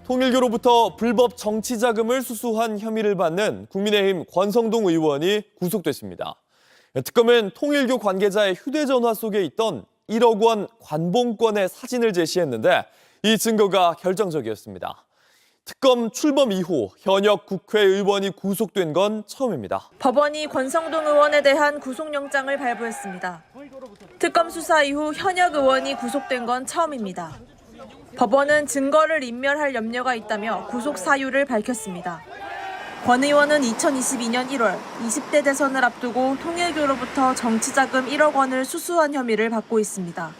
통일교로부터 불법 정치 자금을 수수한 혐의를 받는 국민의힘 권성동 의원이 구속됐습니다. 특검은 통일교 관계자의 휴대전화 속에 있던 1억 원 관봉권의 사진을 제시했는데 이 증거가 결정적이었습니다. 특검 출범 이후 현역 국회의원이 구속된 건 처음입니다. 법원이 권성동 의원에 대한 구속영장을 발부했습니다. 특검 수사 이후 현역 의원이 구속된 건 처음입니다. 법원은 증거를 인멸할 염려가 있다며 구속 사유를 밝혔습니다. 권 의원은 2022년 1월 20대 대선을 앞두고 통일교로부터 정치자금 1억 원을 수수한 혐의를 받고 있습니다.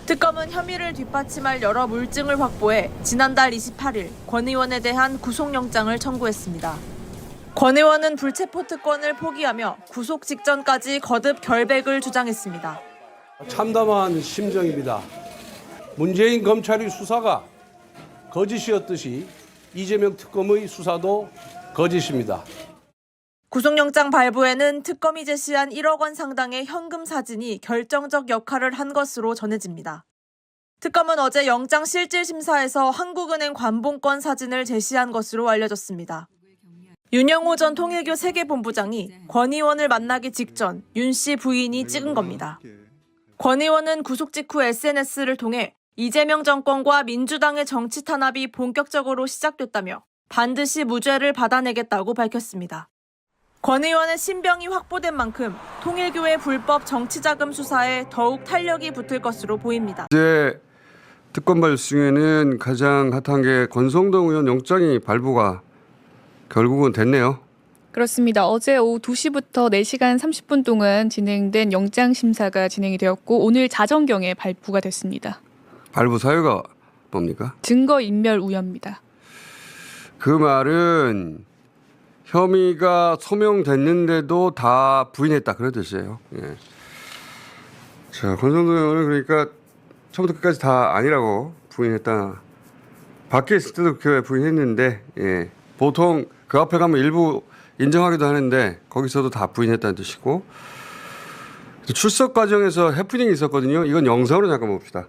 특검은 혐의를 뒷받침할 여러 물증을 확보해 지난달 28일 권 의원에 대한 구속영장을 청구했습니다. 권 의원은 불체포 특권을 포기하며 구속 직전까지 거듭 결백을 주장했습니다. 참담한 심정입니다. 문재인 검찰의 수사가 거짓이었듯이 이재명 특검의 수사도 거짓입니다. 구속영장 발부에는 특검이 제시한 1억 원 상당의 현금 사진이 결정적 역할을 한 것으로 전해집니다. 특검은 어제 영장 실질심사에서 한국은행 관봉권 사진을 제시한 것으로 알려졌습니다. 윤영호 전 통일교 세계본부장이 권 의원을 만나기 직전 윤 씨 부인이 찍은 겁니다. 권 의원은 구속 직후 SNS를 통해 이재명 정권과 민주당의 정치 탄압이 본격적으로 시작됐다며 반드시 무죄를 받아내겠다고 밝혔습니다. 권 의원의 신병이 확보된 만큼 통일교의 불법 정치자금 수사에 더욱 탄력이 붙을 것으로 보입니다. 이제 특검 발승에는 가장 핫한 게 권성동 의원 영장이 발부가 결국은 됐네요. 그렇습니다. 어제 오후 2시부터 4시간 30분 동안 진행된 영장 심사가 진행이 되었고 오늘 자정경에 발부가 됐습니다. 발부 사유가 뭡니까? 증거인멸 우려입니다. 그 말은 혐의가 소명됐는데도 다 부인했다 그런 뜻이에요. 예. 자, 권성동 의원은 그러니까 처음부터 끝까지 다 아니라고 부인했다. 밖에 있을 때도 그렇게 부인했는데 예. 보통 그 앞에 가면 일부 인정하기도 하는데 거기서도 다 부인했다는 뜻이고 출석 과정에서 해프닝이 있었거든요. 이건 영상으로 잠깐 봅시다.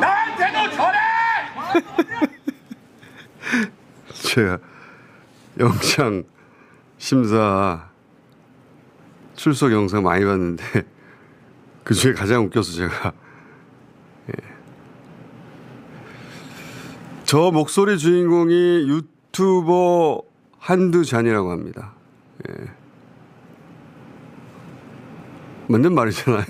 나한테도 절해! 제가 영장 심사 출석 영상 많이 봤는데 그 중에 가장 웃겨서 제가 저 목소리 주인공이 유튜버 한두잔이라고 합니다. 맞는 말이잖아요.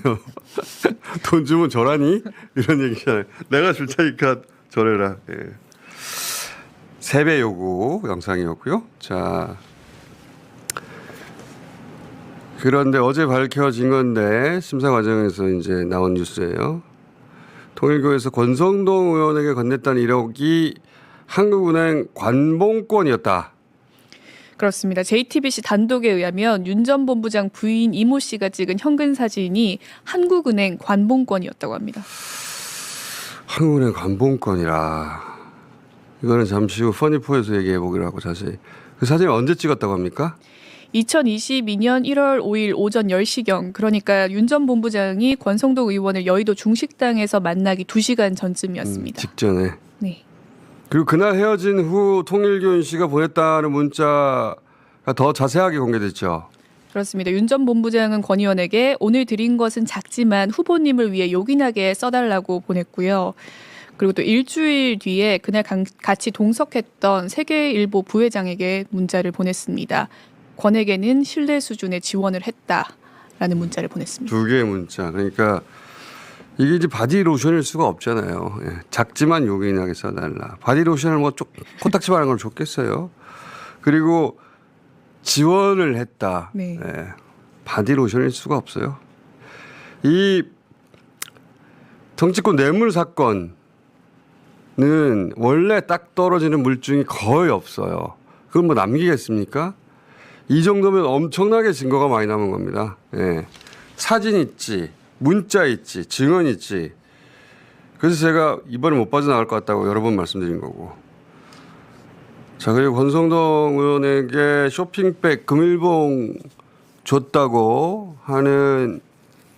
돈 주면 절하니? 이런 얘기잖아요. 내가 줄 테니까 절해라. 예. 세배 요구 영상이었고요. 자, 그런데 어제 밝혀진 건데 심사 과정에서 이제 나온 뉴스예요. 통일교에서 권성동 의원에게 건넸던 1억이 한국은행 관봉권이었다. 그렇습니다. JTBC 단독에 의하면 윤 전 본부장 부인 이모 씨가 찍은 현금 사진이 한국은행 관봉권이었다고 합니다. 한국은행 관봉권이라. 이거는 잠시 후 퍼니포에서 얘기해 보기로 하고 자세히. 그 사진을 언제 찍었다고 합니까? 2022년 1월 5일 오전 10시경 그러니까 윤 전 본부장이 권성동 의원을 여의도 중식당에서 만나기 2시간 전쯤이었습니다. 직전에. 네. 그리고 그날 헤어진 후 통일교 윤 씨가 보냈다는 문자가 더 자세하게 공개됐죠. 그렇습니다. 윤 전 본부장은 권 의원에게 오늘 드린 것은 작지만 후보님을 위해 요긴하게 써달라고 보냈고요. 그리고 또 일주일 뒤에 그날 같이 동석했던 세계일보 부회장에게 문자를 보냈습니다. 권에게는 신뢰 수준의 지원을 했다라는 문자를 보냈습니다. 2개의 문자. 그러니까 이게 이제 바디로션일 수가 없잖아요. 예. 작지만 요긴하게 써달라. 바디로션을 뭐 코딱지 바른 걸 줬겠어요. 그리고 지원을 했다. 네. 예. 바디로션일 수가 없어요. 이 정치권 뇌물 사건은 원래 딱 떨어지는 물증이 거의 없어요. 그걸 뭐 남기겠습니까? 이 정도면 엄청나게 증거가 많이 남은 겁니다. 예. 사진 있지, 문자 있지, 증언 있지. 그래서 제가 이번에 못 빠져나갈 것 같다고 여러 번 말씀드린 거고. 자, 그리고 권성동 의원에게 쇼핑백 금일봉 줬다고 하는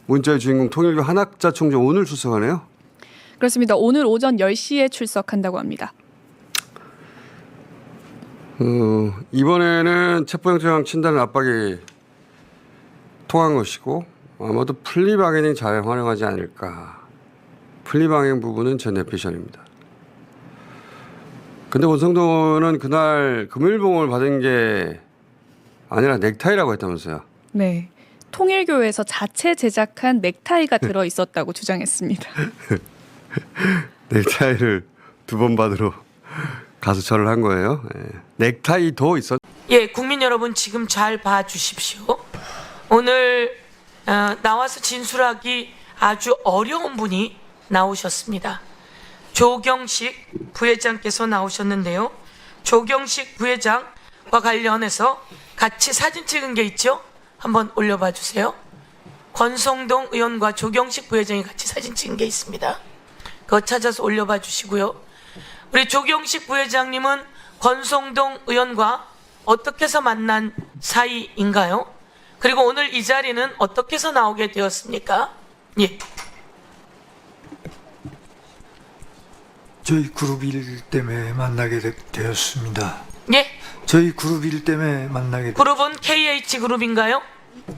문자의 주인공 통일교 한학자 총재 오늘 출석하네요. 그렇습니다. 오늘 오전 10시에 출석한다고 합니다. 이번에는 체포영장 친다는 압박이 통한 것이고 아마도 플리바게닝 잘 활용하지 않을까. 플리바게닝 부분은 제 내피셜입니다. 근데 권성동은 그날 금일봉을 받은 게 아니라 넥타이라고 했다면서요. 네. 통일교에서 자체 제작한 넥타이가 들어 있었다고 주장했습니다. 넥타이를 2번 받으러 가수처를 한 거예요. 네. 넥타이도 있었. 예, 국민 여러분 지금 잘 봐주십시오. 오늘 나와서 진술하기 아주 어려운 분이 나오셨습니다. 조경식 부회장께서 나오셨는데요. 조경식 부회장과 관련해서 같이 사진 찍은 게 있죠? 한번 올려봐 주세요. 권성동 의원과 조경식 부회장이 같이 사진 찍은 게 있습니다. 그거 찾아서 올려봐 주시고요. 우리 조경식 부회장님은 권성동 의원과 어떻게 해서 만난 사이인가요? 그리고 오늘 이 자리는 어떻게 해서 나오게 되었습니까? 예. 저희 그룹 일 때문에 만나게 되었습니다. 예? 저희 그룹 일 때문에 만나게 그룹은 KH그룹인가요?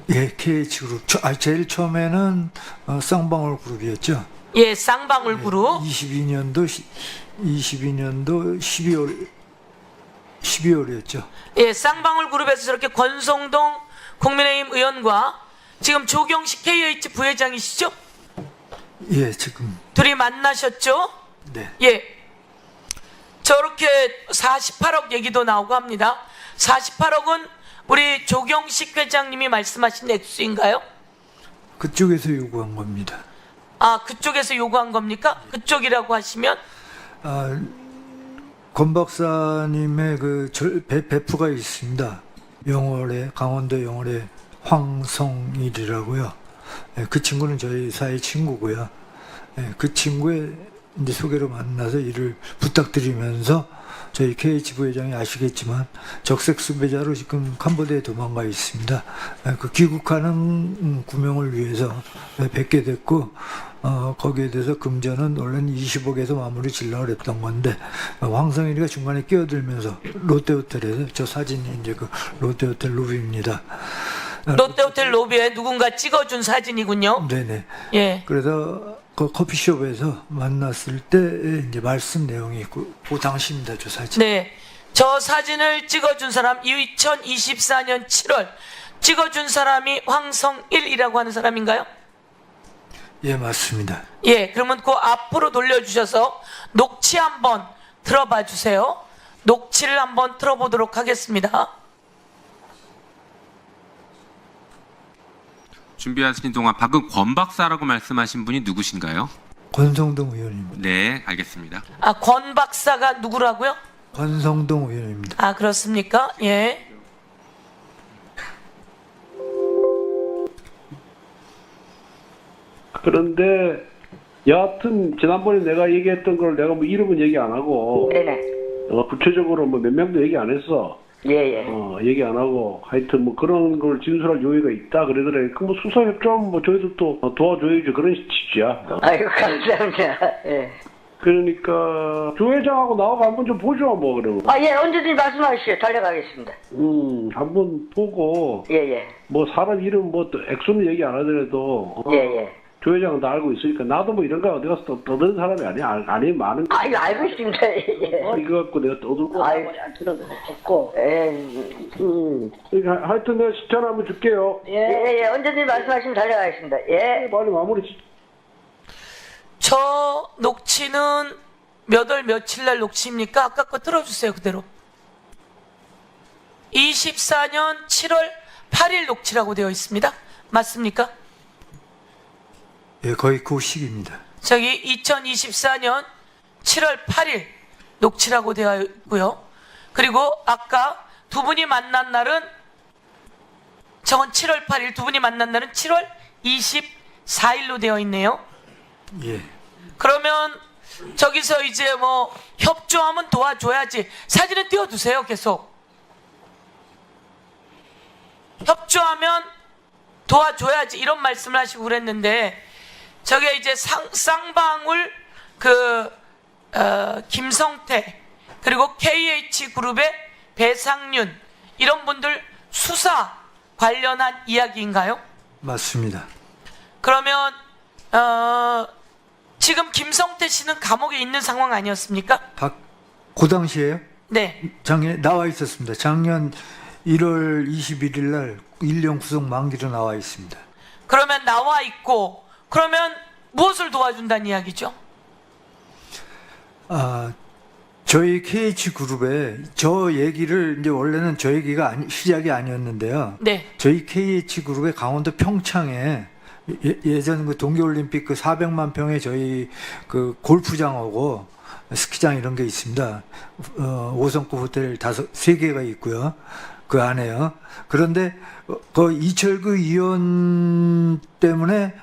예, KH그룹. 제일 처음에는 쌍방울 그룹이었죠. 예, 쌍방울 그룹. 22년도 12월이었죠. 예, 쌍방울 그룹에서 저렇게 권성동 국민의힘 의원과 지금 조경식 KH 부회장이시죠? 예, 지금. 둘이 만나셨죠? 네. 예. 저렇게 48억 얘기도 나오고 합니다. 48억은 우리 조경식 회장님이 말씀하신 액수인가요? 그쪽에서 요구한 겁니다. 아, 그쪽에서 요구한 겁니까? 그쪽이라고 하시면? 권 박사님의 그 베프가 있습니다. 영월에, 강원도 영월에 황성일이라고요. 예, 그 친구는 저희 사이 친구고요. 예, 그 친구의 이제 소개로 만나서 일을 부탁드리면서 저희 KH 부회장이 아시겠지만 적색 수배자로 지금 캄보디아에 도망가 있습니다. 그 귀국하는 구명을 위해서 뵙게 됐고 거기에 대해서 금전은 원래는 20억에서 마무리 지려고 했던 건데 황성일이가 중간에 끼어들면서 롯데호텔에서 저 사진이 이제 그 롯데호텔 로비입니다. 롯데호텔 로비에 누군가 찍어준 사진이군요. 네네. 예. 그래서 그 커피숍에서 만났을 때 이제 말씀 내용이 있고 그 당시입니다. 저 사진. 네. 저 사진을 찍어준 사람 2024년 7월 찍어준 사람이 황성일이라고 하는 사람인가요? 예, 맞습니다. 예, 그러면 그 앞으로 돌려주셔서 녹취 한번 들어봐 주세요. 녹취를 한번 들어보도록 하겠습니다. 준비하시는 동안 방금 권 박사라고 말씀하신 분이 누구신가요? 권성동 의원입니다. 네, 알겠습니다. 아, 권 박사가 누구라고요? 권성동 의원입니다. 아, 그렇습니까? 예. 그런데 여하튼 지난번에 내가 얘기했던 걸 내가 뭐 이름은 얘기 안 하고 네네. 구체적으로 뭐 몇 명도 얘기 안 했어. 예예. 얘기 안 하고 하여튼 뭐 그런 걸 진술할 요의가 있다 그러더래. 그 뭐 수사 협조하면 뭐 저희도 또 도와줘야지 그런 취지야. 아이고 감사합니다. 예. 그러니까 조 회장하고 나하고 한번 좀 보죠 뭐 그러면. 예, 언제든지 말씀하시죠. 달려가겠습니다. 한번 보고 예예. 뭐 사람 이름 뭐 또 액수는 얘기 안 하더라도 예예. 조 회장은 다 알고 있으니까 나도 뭐 이런 거 어디 가서 떠드는 사람이 아니야. 아니 많은 거. 아이고 알고 있습니다. 예. 이거 갖고 내가 떠들고. 아이고 들어도 좋고. 예. 그러니까 하여튼 내가 전화 한번 줄게요. 예예. 언제든지 말씀하시면 달려가겠습니다. 예. 빨리 마무리. 저 녹취는 몇 월 며칠 날 녹취입니까? 아까 거 들어주세요 그대로. 24년 7월 8일 녹취라고 되어 있습니다. 맞습니까? 예, 거의 그 시기입니다. 저기 2024년 7월 8일 녹취라고 되어 있고요. 그리고 아까 두 분이 만난 날은 저건 7월 8일 두 분이 만난 날은 7월 4일로 되어 있네요. 예. 그러면 저기서 이제 뭐 협조하면 도와줘야지. 사진을 띄워두세요. 계속. 협조하면 도와줘야지 이런 말씀을 하시고 그랬는데 저게 이제 쌍방울 김성태 그리고 KH그룹의 배상윤 이런 분들 수사 관련한 이야기인가요? 맞습니다. 그러면 지금 김성태 씨는 감옥에 있는 상황 아니었습니까? 그 당시에요? 네. 작년 나와 있었습니다. 작년 1월 21일 날 1년 구속 만기로 나와 있습니다. 그러면 나와 있고 그러면 무엇을 도와준다는 이야기죠? 저희 KH그룹에 저 얘기를 이제 원래는 저 얘기가 시작이 아니었는데요. 네. 저희 KH그룹의 강원도 평창에 예전 그 동계올림픽 그 400만 평의 저희 그 골프장하고 스키장 이런 게 있습니다. 5성급 호텔 3개가 있고요. 그 안에요. 그런데 그 이철규 의원 때문에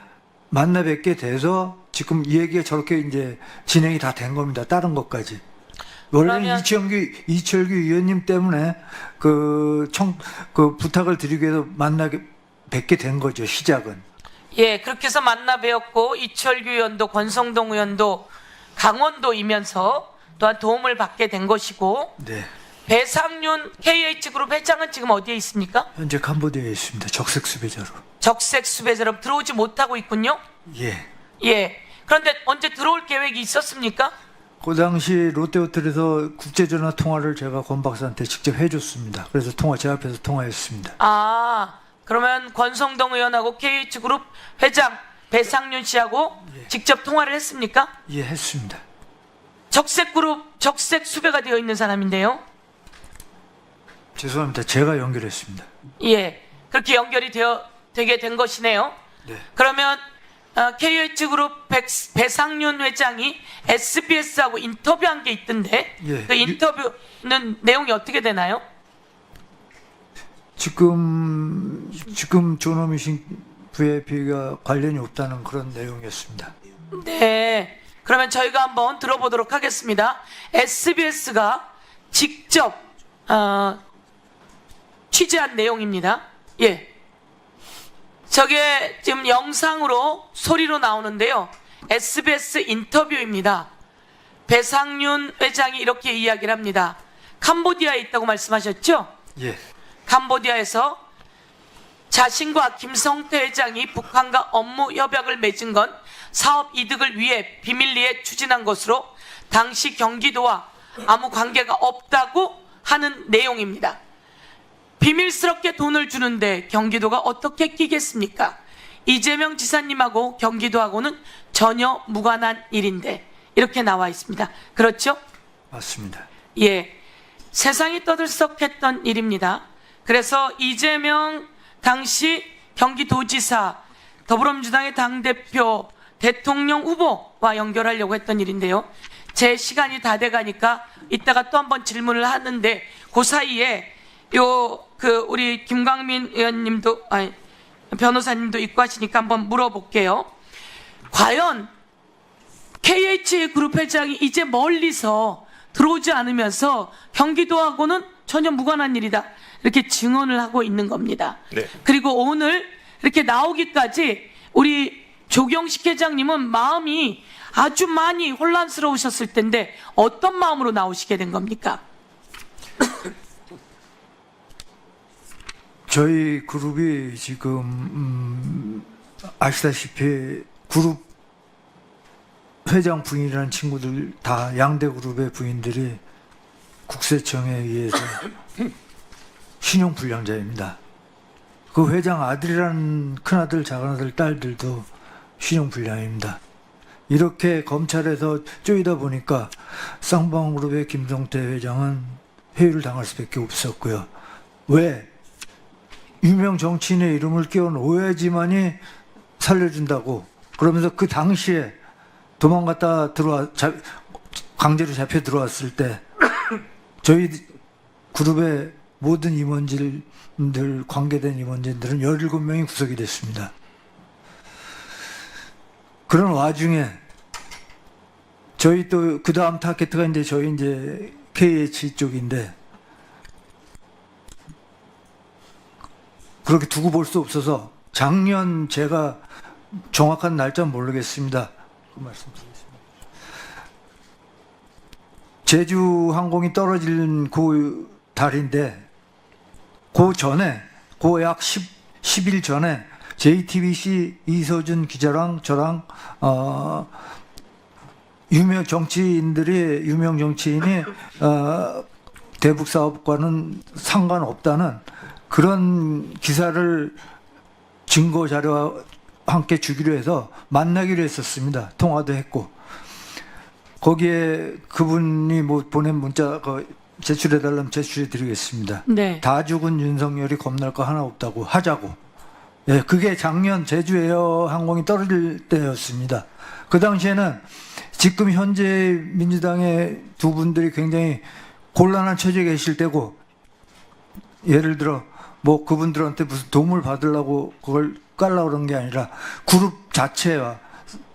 만나 뵙게 돼서 지금 이 얘기가 저렇게 이제 진행이 다 된 겁니다. 다른 것까지. 원래는 이철규 의원님 때문에 그 부탁을 드리기 위해서 뵙게 된 거죠. 시작은. 예, 그렇게 해서 만나 뵈었고 이철규 의원도 권성동 의원도 강원도이면서 또한 도움을 받게 된 것이고 네. 배상윤 KH그룹 회장은 지금 어디에 있습니까? 현재 캄보디아에 있습니다. 적색 수배자로. 적색 수배자로 들어오지 못하고 있군요. 예. 예. 그런데 언제 들어올 계획이 있었습니까? 그 당시 롯데호텔에서 국제전화 통화를 제가 권 박사한테 직접 해줬습니다. 그래서 제 앞에서 통화했습니다. 그러면 권성동 의원하고 KH그룹 회장 배상윤 씨하고 직접 통화를 했습니까? 예, 했습니다. 적색그룹 적색 수배가 되어 있는 사람인데요. 죄송합니다. 제가 연결했습니다. 예, 그렇게 연결이 되게 된 것이네요. 네. 그러면 KH그룹 배상윤 회장이 SBS하고 인터뷰한 게 있던데 예. 그 인터뷰는 내용이 어떻게 되나요? 지금 존어미싱 VIP가 관련이 없다는 그런 내용이었습니다. 네, 그러면 저희가 한번 들어보도록 하겠습니다. SBS가 직접 취재한 내용입니다. 예, 저게 지금 영상으로 소리로 나오는데요. SBS 인터뷰입니다. 배상윤 회장이 이렇게 이야기를 합니다. 캄보디아에 있다고 말씀하셨죠? 예. 캄보디아에서 자신과 김성태 회장이 북한과 업무 협약을 맺은 건 사업 이득을 위해 비밀리에 추진한 것으로 당시 경기도와 아무 관계가 없다고 하는 내용입니다. 비밀스럽게 돈을 주는데 경기도가 어떻게 끼겠습니까? 이재명 지사님하고 경기도하고는 전혀 무관한 일인데 이렇게 나와 있습니다. 그렇죠? 맞습니다. 예, 세상이 떠들썩했던 일입니다. 그래서 이재명 당시 경기도지사, 더불어민주당의 당대표, 대통령 후보와 연결하려고 했던 일인데요. 제 시간이 다 돼가니까 이따가 또 한번 질문을 하는데 그 사이에 우리 김광민 의원님도 변호사님도 있고 하시니까 한번 물어볼게요. 과연 KH그룹 회장이 이제 멀리서 들어오지 않으면서 경기도하고는 전혀 무관한 일이다. 이렇게 증언을 하고 있는 겁니다. 네. 그리고 오늘 이렇게 나오기까지 우리 조경식 회장님은 마음이 아주 많이 혼란스러우셨을 텐데 어떤 마음으로 나오시게 된 겁니까? 저희 그룹이 지금 아시다시피 그룹 회장 부인이라는 친구들 다 양대 그룹의 부인들이 국세청에 의해서 신용불량자입니다. 그 회장 아들이라는 큰아들, 작은아들, 딸들도 신용불량입니다. 이렇게 검찰에서 쪼이다 보니까 쌍방그룹의 김성태 회장은 회유를 당할 수밖에 없었고요. 왜? 유명 정치인의 이름을 끼워놓아야지만이 살려준다고 그러면서 그 당시에 도망갔다 강제로 잡혀 들어왔을 때 저희 그룹의 모든 임원진들, 관계된 임원진들은 17명이 구속이 됐습니다. 그런 와중에 저희 또 그 다음 타겟가 이제 저희 이제 KH 쪽인데 그렇게 두고 볼 수 없어서 작년 제가 정확한 날짜 모르겠습니다. 그 말씀드리겠습니다. 제주 항공이 떨어진 그 달인데 그 전에 그 약 10일 전에 JTBC 이서준 기자랑 저랑 유명 정치인이 대북 사업과는 상관없다는 그런 기사를 증거 자료와 함께 주기로 해서 만나기로 했었습니다. 통화도 했고 거기에 그분이 뭐 보낸 문자 제출해달라면 제출해드리겠습니다. 네. 다 죽은 윤석열이 겁날 거 하나 없다고 하자고. 예, 그게 작년 제주 에어 항공이 떨어질 때였습니다. 그 당시에는 지금 현재 민주당의 두 분들이 굉장히 곤란한 처지에 계실 때고 예를 들어 뭐 그분들한테 무슨 도움을 받으려고 그걸 깔라고 그런 게 아니라 그룹 자체와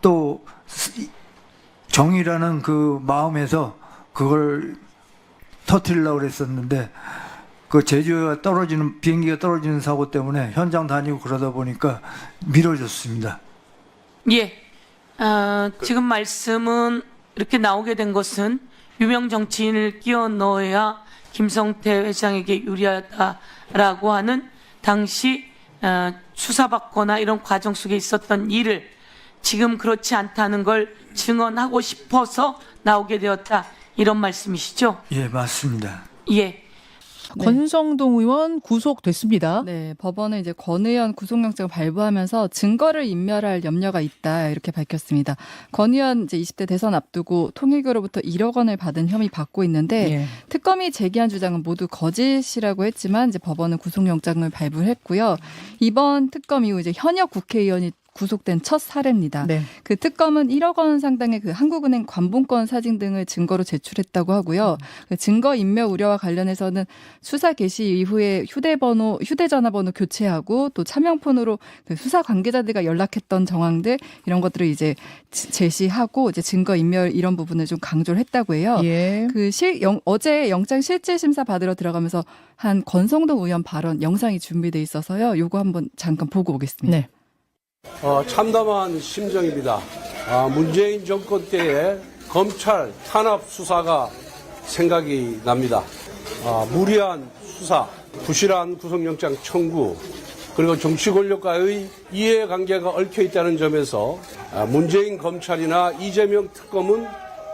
또 정의라는 그 마음에서 그걸 터뜨리려고 그랬었는데 그 제주가 비행기가 떨어지는 사고 때문에 현장 다니고 그러다 보니까 미뤄졌습니다. 예. 지금 말씀은 이렇게 나오게 된 것은 유명 정치인을 끼워 넣어야 김성태 회장에게 유리하다라고 하는 당시 수사받거나 이런 과정 속에 있었던 일을 지금 그렇지 않다는 걸 증언하고 싶어서 나오게 되었다. 이런 말씀이시죠? 예, 맞습니다. 예. 권성동 의원 구속됐습니다. 네, 법원은 이제 권 의원 구속영장을 발부하면서 증거를 인멸할 염려가 있다 이렇게 밝혔습니다. 권 의원 이제 20대 대선 앞두고 통일교로부터 1억 원을 받은 혐의 받고 있는데 예. 특검이 제기한 주장은 모두 거짓이라고 했지만 이제 법원은 구속영장을 발부했고요. 이번 특검 이후 이제 현역 국회의원이 구속된 첫 사례입니다. 네. 그 특검은 1억 원 상당의 그 한국은행 관본권 사진 등을 증거로 제출했다고 하고요. 그 증거 인멸 우려와 관련해서는 수사 개시 이후에 휴대전화번호 교체하고 또 차명폰으로 그 수사 관계자들과 연락했던 정황들 이런 것들을 이제 제시하고 이제 증거 인멸 이런 부분을 좀 강조를 했다고 해요. 예. 어제 영장 실질 심사 받으러 들어가면서 한 권성동 의원 발언 영상이 준비돼 있어서요. 요거 한번 잠깐 보고 오겠습니다. 네. 참담한 심정입니다. 문재인 정권 때의 검찰 탄압 수사가 생각이 납니다. 무리한 수사, 부실한 구속영장 청구, 그리고 정치 권력과의 이해관계가 얽혀 있다는 점에서 문재인 검찰이나 이재명 특검은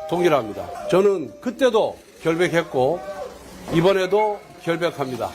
동일합니다. 저는 그때도 결백했고 이번에도 결백합니다.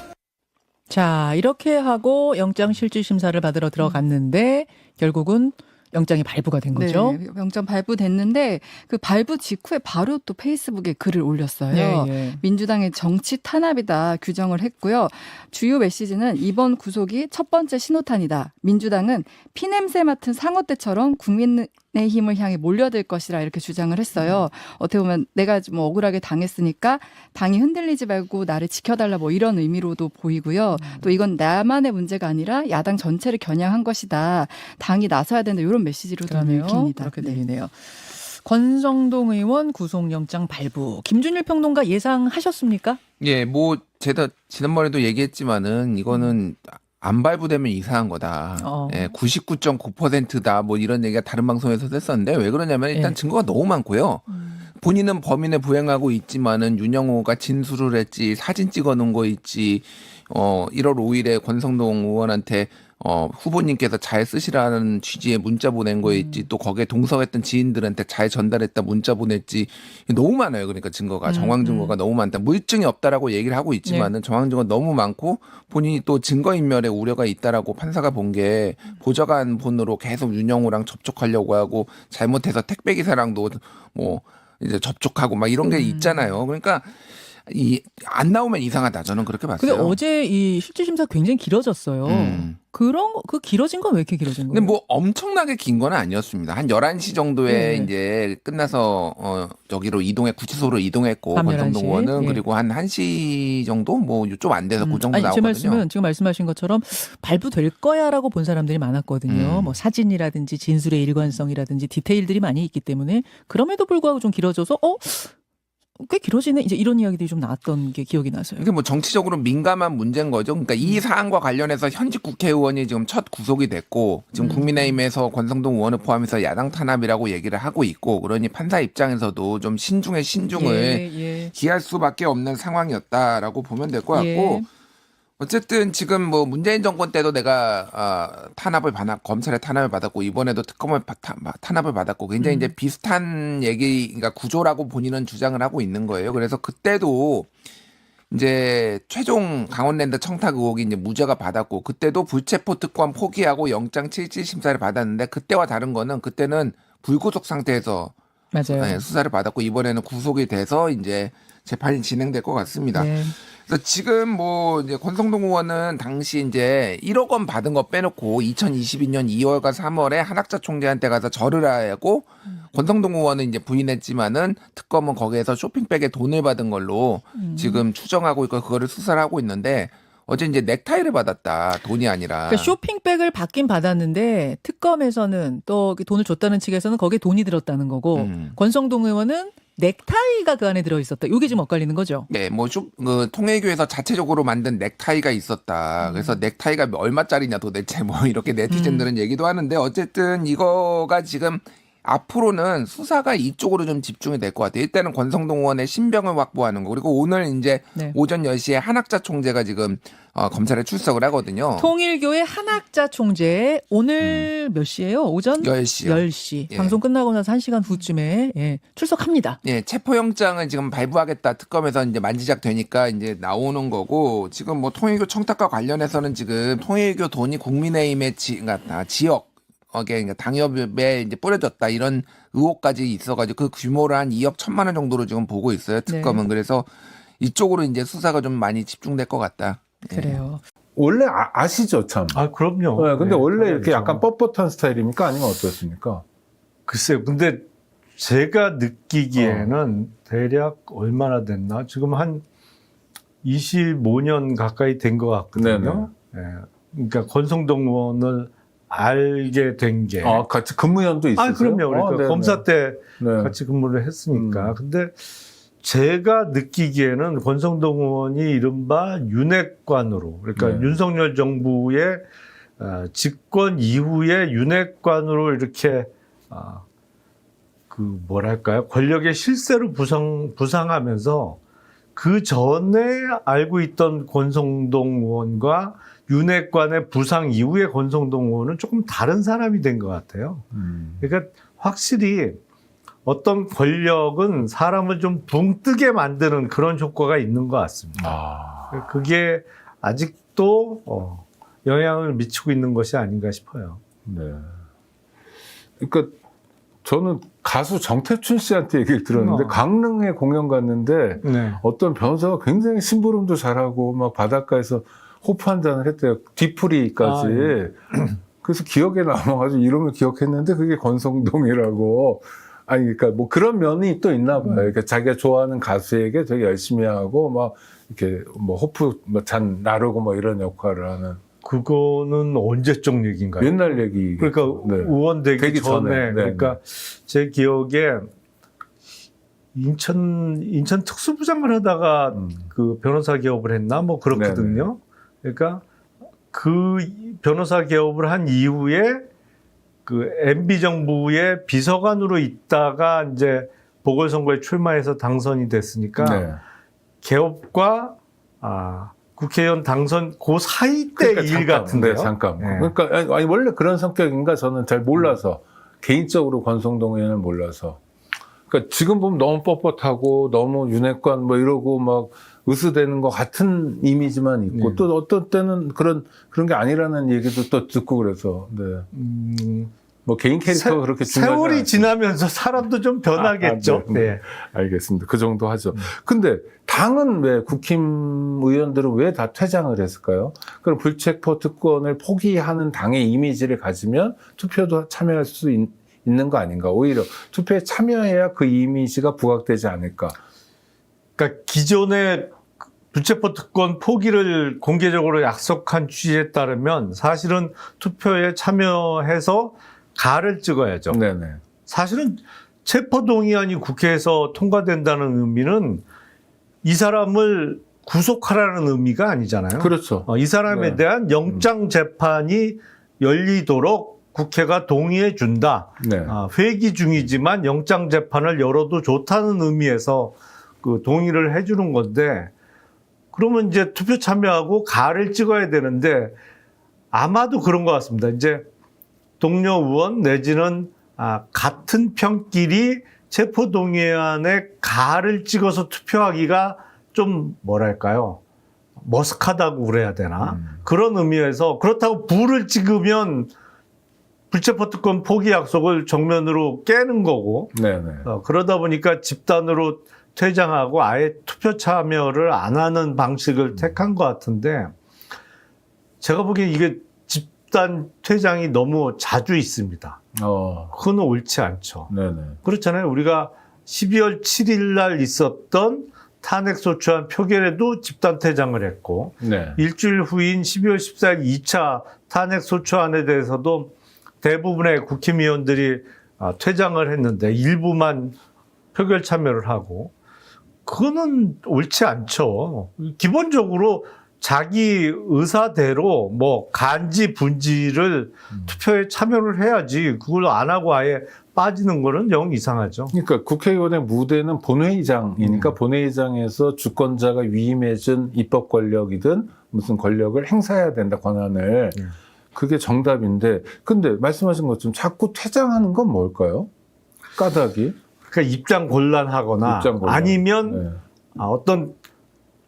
자, 이렇게 하고 영장 실질 심사를 받으러 들어갔는데 결국은 영장이 발부가 된 거죠. 네, 영장 발부됐는데 그 발부 직후에 바로 또 페이스북에 글을 올렸어요. 예. 민주당의 정치 탄압이다 규정을 했고요. 주요 메시지는 이번 구속이 첫 번째 신호탄이다. 민주당은 피냄새 맡은 상어 떼처럼 국민의힘을 향해 몰려들 것이라 이렇게 주장을 했어요. 어떻게 보면 내가 좀 억울하게 당했으니까 당이 흔들리지 말고 나를 지켜달라 뭐 이런 의미로도 보이고요. 또 이건 나만의 문제가 아니라 야당 전체를 겨냥한 것이다. 당이 나서야 된다. 이런 메시지로 그러네요. 읽힙니다. 그렇게 들리네요. 권성동 의원 구속영장 발부. 김준일 평론가 예상하셨습니까? 예, 뭐 제가 지난번에도 얘기했지만은 이거는 안 발부되면 이상한 거다. 예, 99.9%다. 뭐 이런 얘기가 다른 방송에서도 했었는데 왜 그러냐면 일단 예. 증거가 너무 많고요. 본인은 범인에 부행하고 있지만은 윤영호가 진술을 했지, 사진 찍어 놓은 거 있지. 1월 5일에 권성동 의원한테 후보님께서 잘 쓰시라는 취지의 문자 보낸 거 있지. 또 거기에 동석했던 지인들한테 잘 전달했다 문자 보냈지. 너무 많아요. 그러니까 증거가 정황 증거가 너무 많다. 물증이 없다라고 얘기를 하고 있지만은 정황 증거 너무 많고 본인이 또 증거 인멸의 우려가 있다라고 판사가 본 게 보좌관 폰으로 계속 윤영호랑 접촉하려고 하고 잘못해서 택배 기사랑도 뭐 이제 접촉하고 막 이런 게 있잖아요. 그러니까 안 나오면 이상하다. 저는 그렇게 봤어요. 근데 어제 이 실질심사 굉장히 길어졌어요. 그 길어진 건 왜 이렇게 길어진 거예요? 근데 뭐 엄청나게 긴 건 아니었습니다. 한 11시 정도에 네. 이제 끝나서 저기로 구치소로 이동했고 밤 권성동 11시. 의원은 예. 그리고 한 1시 정도 뭐 좀 안 돼서 그 정도 아니, 제 나오거든요. 말씀은 지금 말씀하신 것처럼 발부될 거야라고 본 사람들이 많았거든요. 뭐 사진이라든지 진술의 일관성이라든지 디테일들이 많이 있기 때문에 그럼에도 불구하고 좀 길어져서 꽤 길어지네 이제 이런 이야기들이 좀 나왔던 게 기억이 나서요. 이게 뭐 정치적으로 민감한 문제인 거죠. 그러니까 이 사안과 관련해서 현직 국회의원이 지금 첫 구속이 됐고 지금 국민의힘에서 권성동 의원을 포함해서 야당 탄압이라고 얘기를 하고 있고 그러니 판사 입장에서도 좀 신중에 신중을 기할 수밖에 없는 상황이었다라고 보면 될 것 같고 어쨌든 지금 뭐 문재인 정권 때도 내가 검찰의 탄압을 받았고 이번에도 특검을 탄압을 받았고 굉장히 이제 비슷한 얘기, 그러니까 구조라고 본인은 주장을 하고 있는 거예요. 그래서 그때도 이제 최종 강원랜드 청탁 의혹이 이제 무죄가 받았고 그때도 불체포 특권 포기하고 영장 7질 심사를 받았는데 그때와 다른 거는 그때는 불구속 상태에서 맞아요. 수사를 받았고 이번에는 구속이 돼서 이제 재판이 진행될 것 같습니다. 네. 그래서 지금 뭐 이제 권성동 의원은 당시 이제 1억 원 받은 거 빼놓고 2022년 2월과 3월에 한학자 총재한테 가서 절을 하고 권성동 의원은 이제 부인했지만은 특검은 거기에서 쇼핑백에 돈을 받은 걸로 지금 추정하고 있고 그거를 수사를 하고 있는데 어제 이제 넥타이를 받았다. 돈이 아니라. 그러니까 쇼핑백을 받긴 받았는데 특검에서는 또 돈을 줬다는 측에서는 거기에 돈이 들었다는 거고 권성동 의원은 넥타이가 그 안에 들어 있었다. 이게 지금 엇갈리는 거죠. 네, 뭐 통일교에서 자체적으로 만든 넥타이가 있었다. 그래서 넥타이가 얼마짜리냐 도대체 뭐 이렇게 네티즌들은 얘기도 하는데 어쨌든 이거가 지금 앞으로는 수사가 이쪽으로 좀 집중이 될 것 같아요. 일단은 권성동 의원의 신병을 확보하는 거. 그리고 오늘 이제 오전 10시에 한학자 총재가 지금 검찰에 출석을 하거든요. 통일교의 한학자 총재 오늘 몇 시예요? 오전 10시요. 10시. 예. 방송 끝나고 나서 1시간 후쯤에 출석합니다. 예, 체포영장을 지금 발부하겠다. 특검에서 이제 만지작 되니까 이제 나오는 거고 지금 뭐 통일교 청탁과 관련해서는 지금 통일교 돈이 국민의힘의 지역 그러니까 당협에 이제 뿌려졌다 이런 의혹까지 있어가지고 그 규모를 한 2억 1천만 원 정도로 지금 보고 있어요. 특검은. 그래서 이쪽으로 이제 수사가 좀 많이 집중될 것 같다. 그래요. 원래 아시죠, 참. 그럼요. 네, 근데 원래 이렇게 알죠. 약간 뻣뻣한 스타일입니까? 아니면 어떻습니까? 글쎄요. 근데 제가 느끼기에는 대략 얼마나 됐나? 지금 한 25년 가까이 된 것 같거든요. 예. 그러니까 권성동 의원을 알게 된 게. 같이 근무연도 있으세요? 그럼요. 그러니까 네네. 검사 때 네. 같이 근무를 했으니까. 근데 제가 느끼기에는 권성동 의원이 이른바 윤핵관으로, 그러니까 윤석열 정부의 집권 이후에 윤핵관으로 이렇게 뭐랄까요? 권력의 실세로 부상하면서 그 전에 알고 있던 권성동 의원과 윤핵관의 부상 이후의 권성동 의원은 조금 다른 사람이 된 것 같아요. 그러니까 확실히 어떤 권력은 사람을 좀 붕 뜨게 만드는 그런 효과가 있는 것 같습니다. 그게 아직도 영향을 미치고 있는 것이 아닌가 싶어요. 네. 그러니까 저는 가수 정태춘 씨한테 얘기를 들었는데 강릉에 공연 갔는데 어떤 변호사가 굉장히 심부름도 잘하고 막 바닷가에서 호프 한 잔을 했대요. 뒤풀이까지. 그래서 기억에 남아가지고 이름을 기억했는데 그게 권성동이라고. 아니, 그러니까 뭐 그런 면이 또 있나 봐요. 그러니까 자기가 좋아하는 가수에게 되게 열심히 하고 막 이렇게 뭐 호프 잔 나르고 뭐 이런 역할을 하는. 그거는 언제적 얘기인가요? 옛날 얘기. 그러니까 의원 되기 전에. 네. 그러니까 제 기억에 인천 특수부장을 하다가 그 변호사 개업을 했나 뭐 그렇거든요. 그러니까 그 변호사 개업을 한 이후에 그 MB 정부의 비서관으로 있다가 이제 보궐선거에 출마해서 당선이 됐으니까 개업과 국회의원 당선 그 사이 때 일 같은데요. 잠깐. 그러니까 아니 원래 그런 성격인가 저는 잘 몰라서 개인적으로 권성동 의원을 몰라서. 그러니까 지금 보면 너무 뻣뻣하고 너무 윤핵관 뭐 이러고 막 으스대는 것 같은 이미지만 있고 또 어떤 때는 그런 게 아니라는 얘기도 또 듣고 그래서. 뭐 개인 캐릭터가 그렇게 중요하지 세월이 않아요. 지나면서 사람도 좀 변하겠죠. 네. 알겠습니다. 그 정도 하죠. 근데 당은 왜 국힘의원들은 왜 다 퇴장을 했을까요? 그럼 불체포 특권을 포기하는 당의 이미지를 가지면 투표도 참여할 수 있는 거 아닌가? 오히려 투표에 참여해야 그 이미지가 부각되지 않을까? 그러니까 기존의 불체포 특권 포기를 공개적으로 약속한 취지에 따르면 사실은 투표에 참여해서 가를 찍어야죠. 네네. 사실은 체포동의안이 국회에서 통과된다는 의미는 이 사람을 구속하라는 의미가 아니잖아요. 그렇죠. 이 사람에 네. 대한 영장 재판이 열리도록 국회가 동의해 준다. 네. 회기 중이지만 영장 재판을 열어도 좋다는 의미에서 그 동의를 해주는 건데, 그러면 이제 투표 참여하고 가를 찍어야 되는데 아마도 그런 것 같습니다. 이제 동료 의원 내지는 같은 편끼리 체포동의안에 가를 찍어서 투표하기가 좀 뭐랄까요, 머쓱하다고 그래야 되나, 그런 의미에서, 그렇다고 불을 찍으면 불체포특권 포기 약속을 정면으로 깨는 거고, 네네. 그러다 보니까 집단으로 퇴장하고 아예 투표 참여를 안 하는 방식을 택한 것 같은데, 제가 보기엔 이게 집단 퇴장이 너무 자주 있습니다. 그건 옳지 않죠. 네네. 그렇잖아요. 우리가 12월 7일 날 있었던 탄핵소추안 표결에도 집단 퇴장을 했고, 네. 일주일 후인 12월 14일 2차 탄핵소추안에 대해서도 대부분의 국힘의원들이 퇴장을 했는데 일부만 표결 참여를 하고, 그거는 옳지 않죠. 기본적으로 자기 의사대로 뭐 간지 분지를 투표에 참여를 해야지, 그걸 안 하고 아예 빠지는 거는 영 이상하죠. 그러니까 국회의원의 무대는 본회의장이니까 본회의장에서 주권자가 위임해준 입법 권력이든 무슨 권력을 행사해야 된다, 권한을. 그게 정답인데, 근데 말씀하신 것처럼 자꾸 퇴장하는 건 뭘까요? 까닭이? 그러니까 입장 곤란하거나 입장 곤란. 아니면 어떤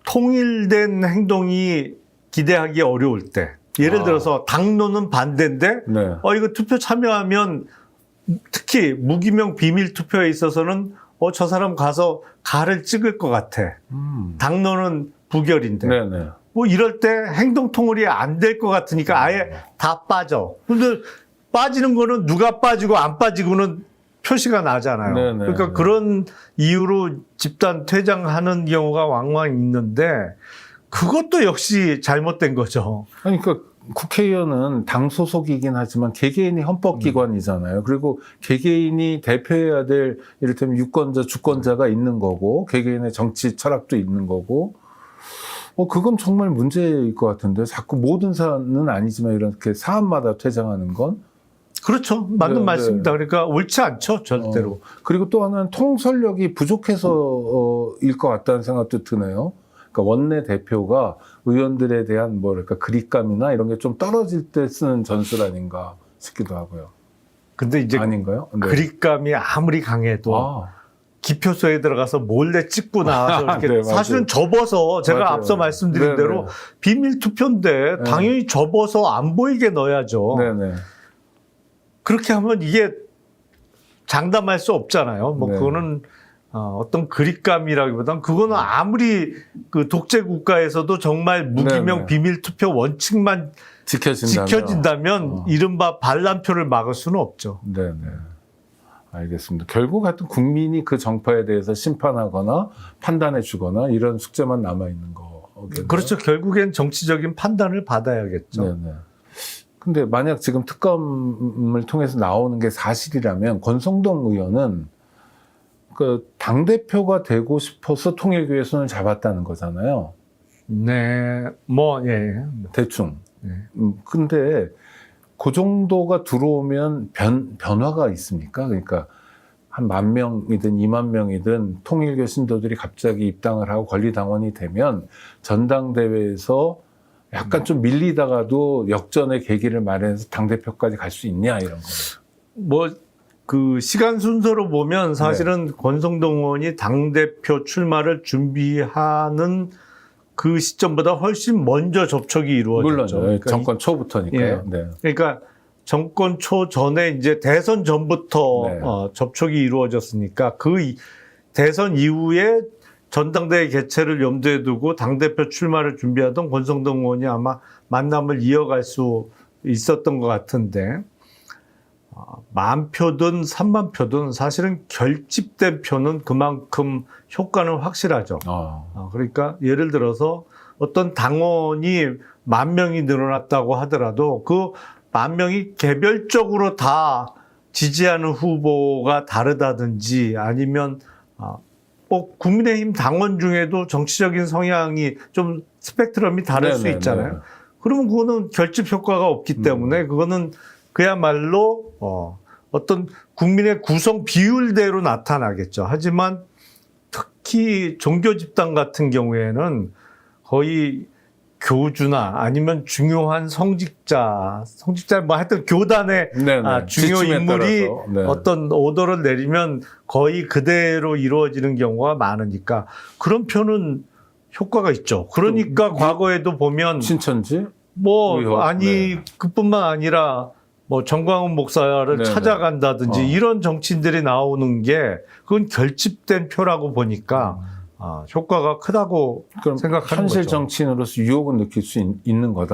통일된 행동이 기대하기 어려울 때, 예를 들어서 당론은 반대인데 네. 이거 투표 참여하면, 특히 무기명 비밀 투표에 있어서는 저 사람 가서 가를 찍을 것 같아. 당론은 부결인데. 네네. 뭐 이럴 때 행동 통일이 안 될 것 같으니까 아예 다 빠져. 근데 빠지는 거는 누가 빠지고 안 빠지고는 표시가 나잖아요. 네네. 그러니까 그런 이유로 집단 퇴장하는 경우가 왕왕 있는데, 그것도 역시 잘못된 거죠. 아니, 그러니까 국회의원은 당 소속이긴 하지만 개개인이 헌법기관이잖아요. 그리고 개개인이 대표해야 될 이를테면 유권자, 주권자가 있는 거고, 개개인의 정치 철학도 있는 거고, 그건 정말 문제일 것 같은데, 자꾸 모든 사안은 아니지만 이렇게 사안마다 퇴장하는 건? 그렇죠. 맞는 네, 말씀입니다. 네. 그러니까 옳지 않죠, 절대로. 그리고 또 하나는 통솔력이 부족해서일 것 같다는 생각도 드네요. 그러니까 원내 대표가 의원들에 대한 뭐랄까 그립감이나 이런 게 좀 떨어질 때 쓰는 전술 아닌가 싶기도 하고요. 근데 이제 아닌가요? 네. 그립감이 아무리 강해도 기표소에 들어가서 몰래 찍고 나와서 이렇게 네, 사실은 접어서, 제가 맞아요. 앞서 말씀드린 네네. 대로 비밀 투표인데 당연히 접어서 안 보이게 넣어야죠. 네네. 그렇게 하면 이게 장담할 수 없잖아요. 뭐 네. 그거는 어떤 그립감이라기보다는, 그거는 아무리 그 독재 국가에서도 정말 무기명 네네. 비밀 투표 원칙만 지켜진다면 이른바 반란표를 막을 수는 없죠. 네네. 알겠습니다. 결국 하여튼 국민이 그 정파에 대해서 심판하거나 판단해 주거나 이런 숙제만 남아있는 거겠네요. 그렇죠. 결국엔 정치적인 판단을 받아야겠죠. 네네. 근데 만약 지금 특검을 통해서 나오는 게 사실이라면 권성동 의원은 그 당대표가 되고 싶어서 통일교의 손을 잡았다는 거잖아요. 네, 예. 대충. 근데 그 정도가 들어오면 변화가 있습니까? 그러니까 한 10,000명이든 20,000명이든 통일교 신도들이 갑자기 입당을 하고 권리당원이 되면 전당대회에서 약간 좀 밀리다가도 역전의 계기를 마련해서 당대표까지 갈 수 있냐, 이런 거예요. 그 시간 순서로 보면 사실은 권성동 의원이 당대표 출마를 준비하는 그 시점보다 훨씬 먼저 접촉이 이루어졌죠. 물론 그러니까 정권 초부터니까요. 네. 그러니까 정권 초 전에 이제 대선 전부터 네. 접촉이 이루어졌으니까 대선 이후에 전당대회 개최를 염두에 두고 당대표 출마를 준비하던 권성동 의원이 아마 만남을 이어갈 수 있었던 것 같은데 10,000표든 30,000표든 사실은 결집된 표는 그만큼 효과는 확실하죠. 그러니까 예를 들어서 어떤 당원이 10,000명이 늘어났다고 하더라도 그 10,000명이 개별적으로 다 지지하는 후보가 다르다든지 아니면 국민의힘 당원 중에도 정치적인 성향이 좀 스펙트럼이 다를 수 있잖아요. 그러면 그거는 결집 효과가 없기 때문에 그거는 그야말로 어떤 국민의 구성 비율대로 나타나겠죠. 하지만 특히 종교 집단 같은 경우에는 거의 교주나 아니면 중요한 성직자 뭐 하여튼 교단의 중요 인물이 어떤 오더를 내리면 거의 그대로 이루어지는 경우가 많으니까 그런 표는 효과가 있죠. 그러니까 과거에도 보면 신천지 그뿐만 아니라 정광훈 목사를 찾아간다든지 이런 정치인들이 나오는 게 그건 결집된 표라고 보니까 효과가 크다고 생각하는 현실 거죠. 정치인으로서 유혹은 느낄 수 있는 거다.